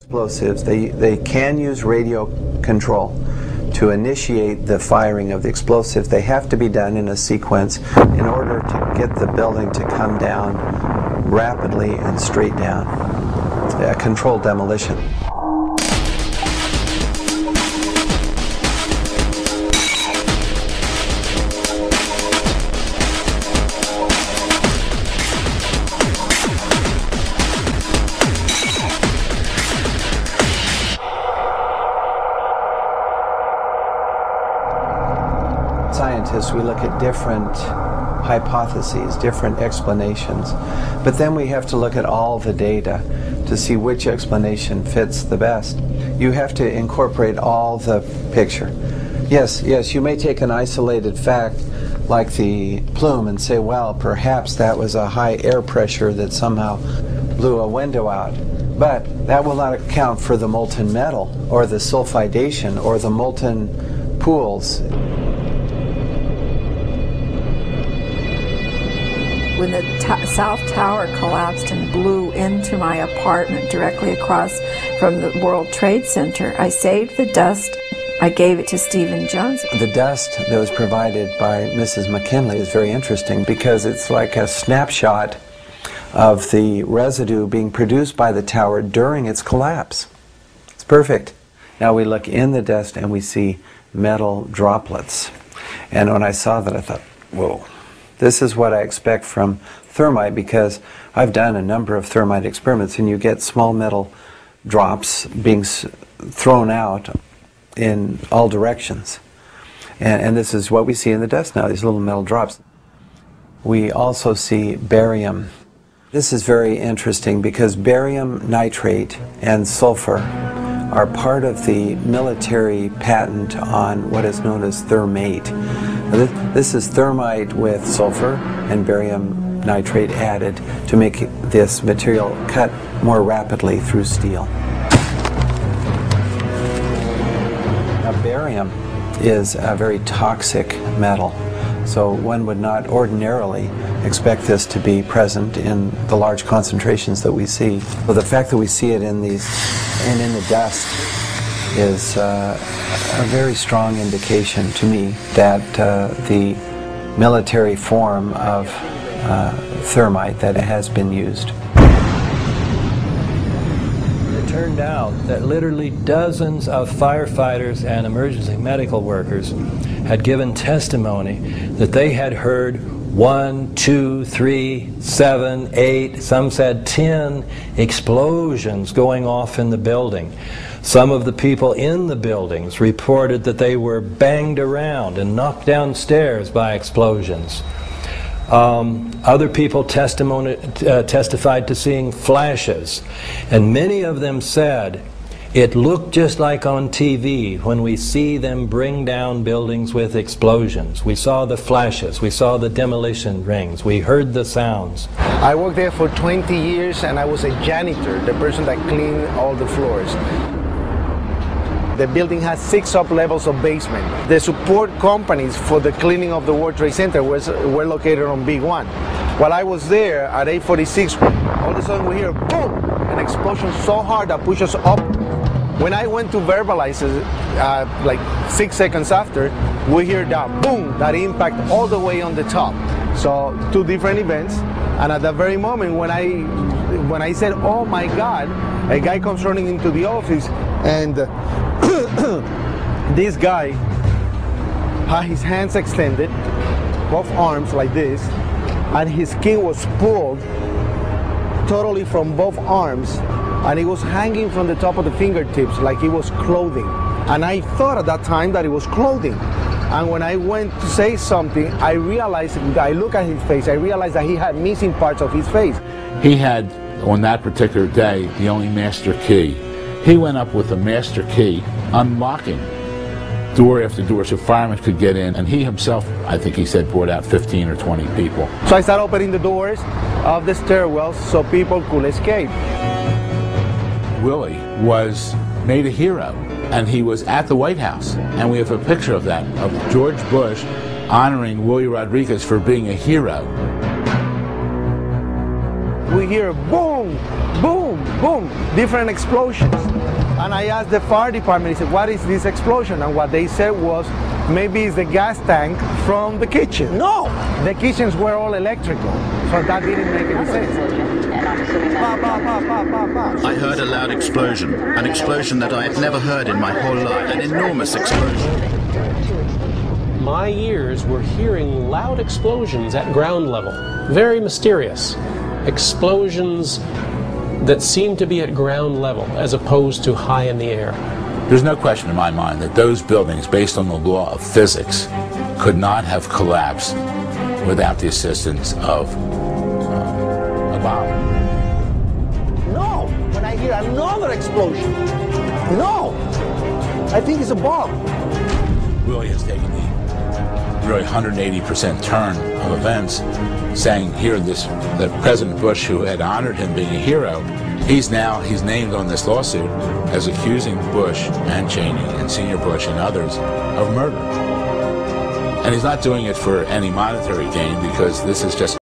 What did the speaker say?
Explosives, they can use radio control to initiate the firing of the explosives. They have to be done in a sequence in order to get the building to come down rapidly and straight down. A controlled demolition. Scientists, we look at different hypotheses, different explanations, but then we have to look at all the data to see which explanation fits the best. You have to incorporate all the picture. Yes, you may take an isolated fact like the plume and say, well, perhaps that was a high air pressure that somehow blew a window out. But that will not account for the molten metal or the sulfidation or the molten pools. When the South Tower collapsed and blew into my apartment directly across from the World Trade Center, I saved the dust. I gave it to Stephen Jones. The dust that was provided by Mrs. McKinley is very interesting because it's like a snapshot of the residue being produced by the tower during its collapse. It's perfect. Now we look in the dust and we see metal droplets. And when I saw that, I thought, whoa. This is what I expect from thermite, because I've done a number of thermite experiments and you get small metal drops being thrown out in all directions. And this is what we see in the dust now, these little metal drops. We also see barium. This is very interesting because barium nitrate and sulfur are part of the military patent on what is known as thermate. This is thermite with sulfur and barium nitrate added to make this material cut more rapidly through steel. Now, barium is a very toxic metal, so one would not ordinarily expect this to be present in the large concentrations that we see. But the fact that we see it in these and in the dust is a very strong indication to me that the military form of thermite that has been used. It turned out that literally dozens of firefighters and emergency medical workers had given testimony that they had heard 1, 2, 3, 7, 8, some said 10 explosions going off in the building. Some of the people in the buildings reported that they were banged around and knocked downstairs by explosions. Other people testified to seeing flashes, and many of them said it looked just like on TV when we see them bring down buildings with explosions. We saw the flashes, we saw the demolition rings, we heard the sounds. I worked there for 20 years and I was a janitor, the person that cleaned all the floors. The building has 6 up-levels of basement. The support companies for the cleaning of the World Trade Center were located on Big 1. While I was there at 8:46, all of a sudden we hear boom, an explosion so hard that pushed us up. When I went to verbalize it, like 6 seconds after, we hear that boom, that impact all the way on the top. So 2 different events, and at that very moment when I said, oh my God, a guy comes running into the office, and this guy had his hands extended, both arms like this, and his skin was pulled totally from both arms, and it was hanging from the top of the fingertips like it was clothing. And I thought at that time that it was clothing. And when I went to say something, I realized, I look at his face, I realized that he had missing parts of his face. He had, on that particular day, the only master key. He went up with the master key, unlocking door after door so firemen could get in, and he himself, I think he said, brought out 15 or 20 people. So I started opening the doors of the stairwells so people could escape. Willie was made a hero, and he was at the White House, and we have a picture of that, of George Bush honoring Willie Rodriguez for being a hero. we hear boom, boom, boom, different explosions. And I asked the fire department, he said, what is this explosion? And what they said was, maybe it's the gas tank from the kitchen. No, the kitchens were all electrical, so that didn't make any sense. I heard a loud explosion, an explosion that I had never heard in my whole life, an enormous explosion. My ears were hearing loud explosions at ground level, very mysterious. Explosions that seemed to be at ground level as opposed to high in the air. There's no question in my mind that those buildings, based on the law of physics, could not have collapsed without the assistance of a bomb. No, when I hear another explosion, no, I think it's a bomb. Really has taken the really 180% turn of events, saying here that President Bush, who had honored him being a hero, he's named on this lawsuit as accusing Bush and Cheney and Senior Bush and others of murder. And he's not doing it for any monetary gain, because this is just